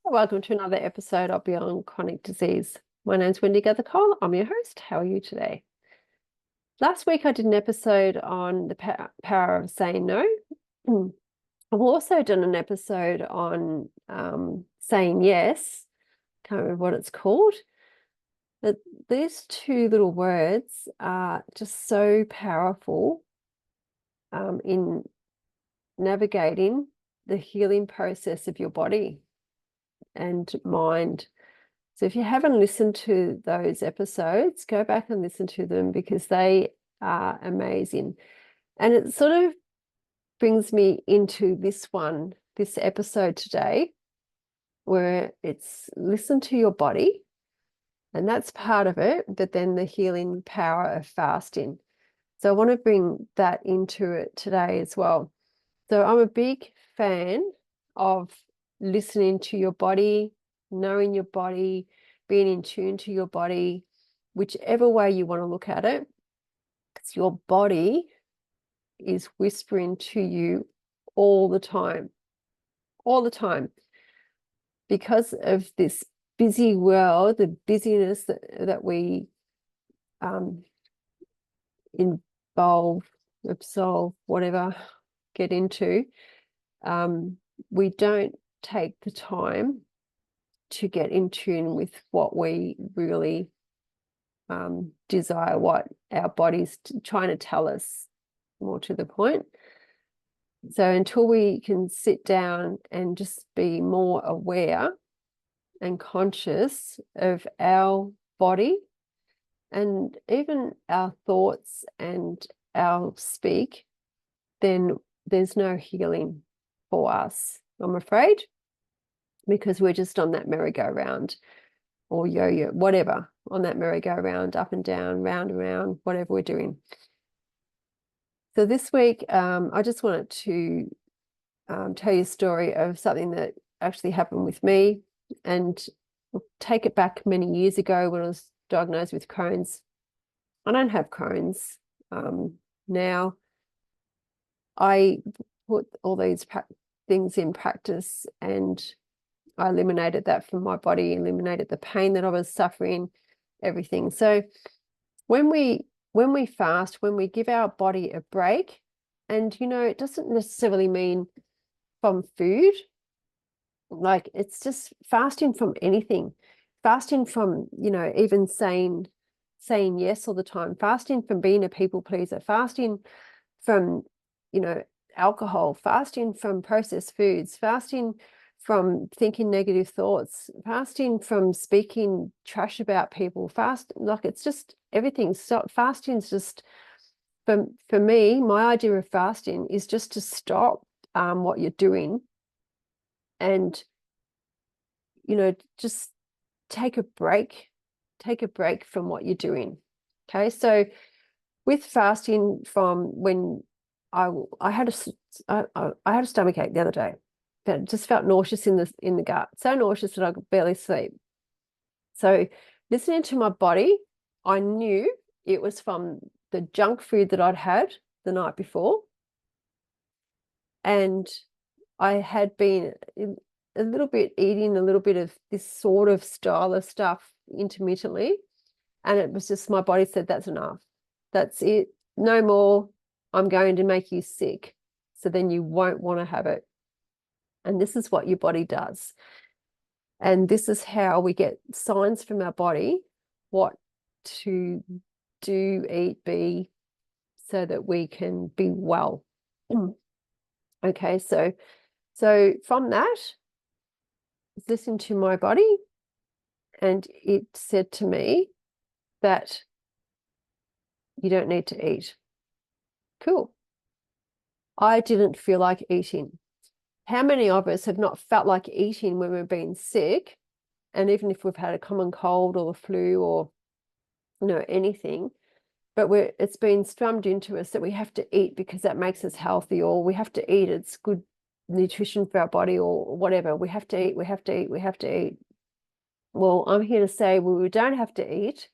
Welcome to another episode of Beyond Chronic Disease. My name's Wendy Gather-Cole. I'm your host. How are you today? Last week I did an episode on the power of saying no. I've also done an episode on saying yes. Can't remember what it's called. But these two little words are just so powerful in navigating the healing process of your body and mind. So if you haven't listened to those episodes, go back and listen to them because they are amazing. And it sort of brings me into this episode today, where it's listen to your body, and that's part of it, but then the healing power of fasting. So I want to bring that into it today as well. So I'm a big fan of listening to your body, knowing your body, being in tune to your body, whichever way you want to look at it, because your body is whispering to you all the time, because of this busy world, the busyness that we absolve, whatever, get into. We don't take the time to get in tune with what we really desire, what our body's trying to tell us, more to the point. So until we can sit down and just be more aware and conscious of our body and even our thoughts and our speak, then there's no healing for us, I'm afraid, because we're just on that merry-go-round or yo-yo, whatever, on that merry-go-round, up and down, round and round, whatever we're doing. So this week, I just wanted to tell you a story of something that actually happened with me, and take it back many years ago when I was diagnosed with Crohn's. I don't have Crohn's now. I put all these things in practice, and I eliminated that from my body, eliminated the pain that I was suffering, everything. So when we fast, when we give our body a break, and it doesn't necessarily mean from food, like it's just fasting from anything, fasting from, even saying yes all the time, fasting from being a people pleaser, fasting from, alcohol, fasting from processed foods, fasting from thinking negative thoughts, fasting from speaking trash about people, like it's just everything. So fasting's just, for me, my idea of fasting is just to stop what you're doing and, just take a break from what you're doing. Okay. So with fasting, from when I had a stomach ache the other day, that just felt nauseous in the gut, so nauseous that I could barely sleep. So listening to my body, I knew it was from the junk food that I'd had the night before, and I had been a little bit eating a little bit of this sort of style of stuff intermittently, and it was just my body said, that's enough, that's it, no more. I'm going to make you sick, so then you won't want to have it. And this is what your body does. And this is how we get signs from our body what to do, eat, be, so that we can be well. Okay, so from that, listen to my body, and it said to me that you don't need to eat. Cool. I didn't feel like eating. How many of us have not felt like eating when we've been sick? And even if we've had a common cold or the flu or, anything, but it's been strummed into us that we have to eat because that makes us healthy, or we have to eat, it's good nutrition for our body, or whatever. We have to eat, we have to eat, we have to eat. Well, I'm here to say, well, we don't have to eat.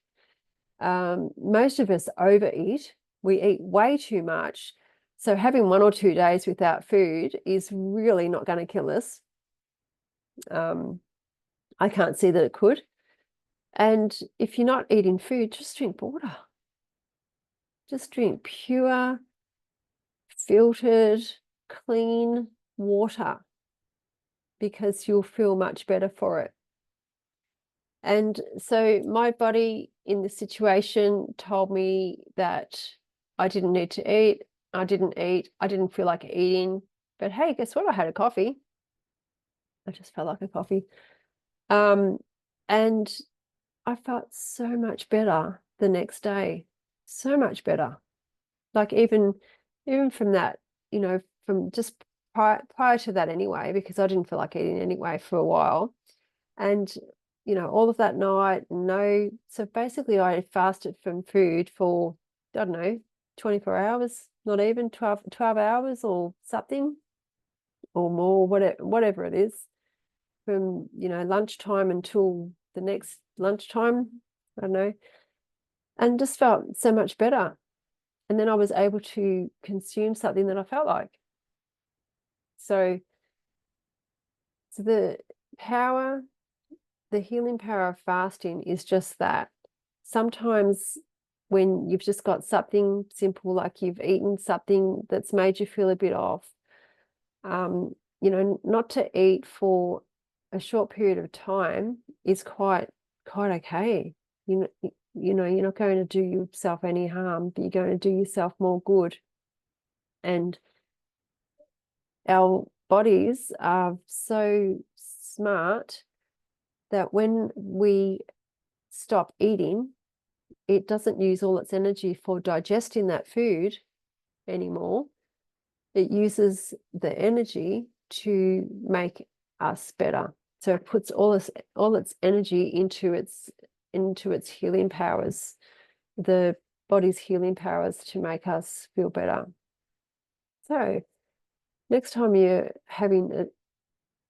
Most of us overeat. We eat way too much. So having 1 or 2 days without food is really not going to kill us. I can't see that it could. And if you're not eating food, just drink water. Just drink pure, filtered, clean water, because you'll feel much better for it. And so my body in this situation told me that I didn't need to eat. I didn't eat. I didn't feel like eating. But hey, guess what? I had a coffee. I just felt like a coffee. And I felt so much better the next day. So much better. Like even from that, from just prior to that anyway, because I didn't feel like eating anyway for a while. And, all of that night, so basically I fasted from food for, I don't know, 24 hours, not even 12 hours or something, or more, whatever it is, from, lunchtime until the next lunchtime, I don't know, and just felt so much better. And then I was able to consume something that I felt like. So the healing power of fasting is just that. Sometimes when you've just got something simple, like you've eaten something that's made you feel a bit off, not to eat for a short period of time is quite okay. You're not going to do yourself any harm, but you're going to do yourself more good. And our bodies are so smart that when we stop eating, it doesn't use all its energy for digesting that food anymore. It uses the energy to make us better. So it puts all its energy into its healing powers, the body's healing powers, to make us feel better. So next time you're having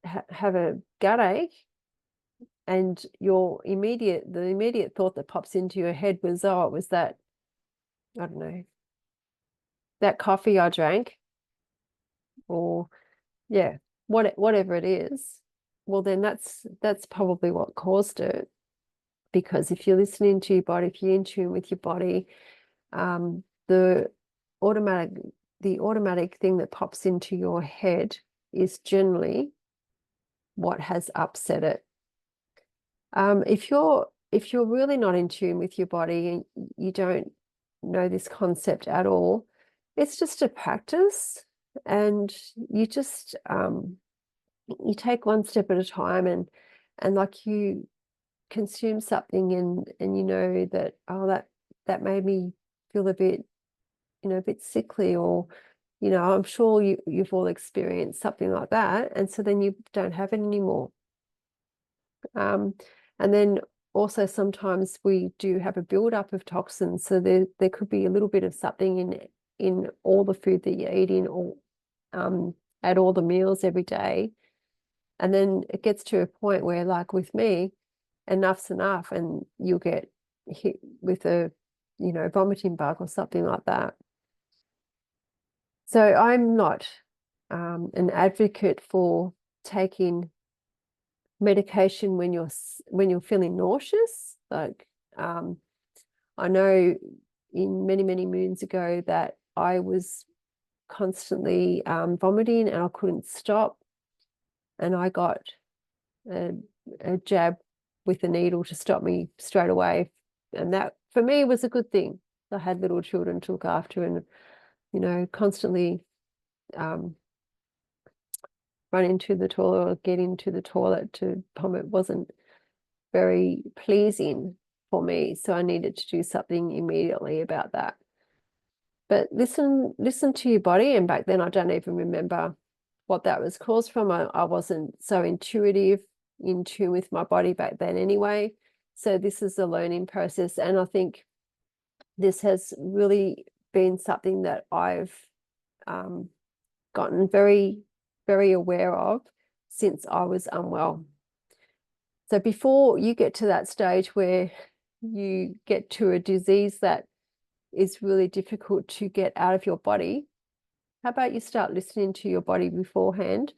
have a gut ache, and the immediate thought that pops into your head was, oh, it was that, I don't know, that coffee I drank, or yeah, whatever it is, well, then that's probably what caused it. Because if you're listening to your body, if you're in tune with your body, the automatic thing that pops into your head is generally what has upset it. If you're really not in tune with your body and you don't know this concept at all, it's just a practice, and you just you take one step at a time, and like you consume something, and you know that, oh, that made me feel a bit sickly, or I'm sure you've all experienced something like that, and so then you don't have it anymore. And then also sometimes we do have a buildup of toxins, so there could be a little bit of something in all the food that you're eating, or at all the meals every day. And then it gets to a point where, like with me, enough's enough, and you'll get hit with a vomiting bug or something like that. So I'm not an advocate for taking medication when you're feeling nauseous. Like I know in many moons ago that I was constantly vomiting, and I couldn't stop, and I got a jab with a needle to stop me straight away, and that for me was a good thing. I had little children to look after, and constantly run into the toilet or get into the toilet to vomit wasn't very pleasing for me. So I needed to do something immediately about that. But listen to your body. And back then I don't even remember what that was caused from. I wasn't so in tune with my body back then anyway. So this is a learning process. And I think this has really been something that I've gotten very, very aware of since I was unwell. So before you get to that stage where you get to a disease that is really difficult to get out of your body, how about you start listening to your body beforehand,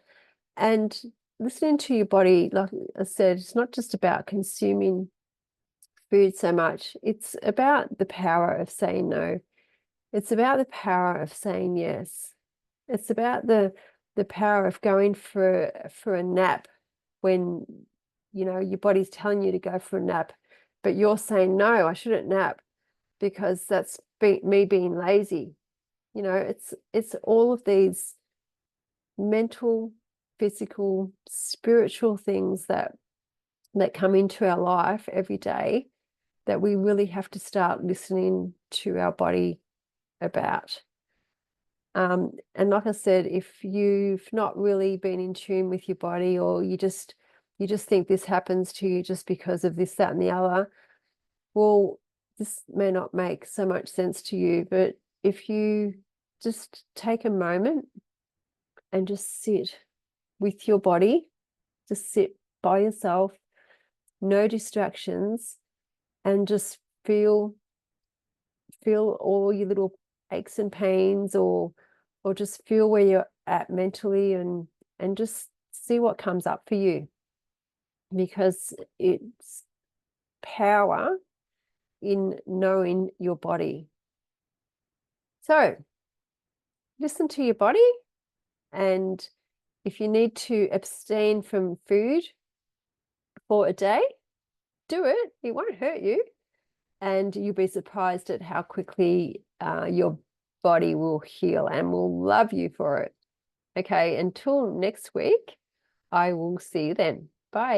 and listening to your body, like I said, it's not just about consuming food so much. It's about the power of saying no. It's about the power of saying yes. It's about the power of going for a nap when your body's telling you to go for a nap, but you're saying no, I shouldn't nap because that's me being lazy. It's all of these mental, physical, spiritual things that come into our life every day that we really have to start listening to our body about. And like I said, if you've not really been in tune with your body, or you just think this happens to you just because of this, that, and the other, well, this may not make so much sense to you. But if you just take a moment and just sit with your body, just sit by yourself, no distractions, and just feel all your little aches and pains, or just feel where you're at mentally, and just see what comes up for you, because it's power in knowing your body. So listen to your body, and if you need to abstain from food for a day, do it. It won't hurt you. And you'll be surprised at how quickly your body will heal and will love you for it. Okay, until next week, I will see you then. Bye.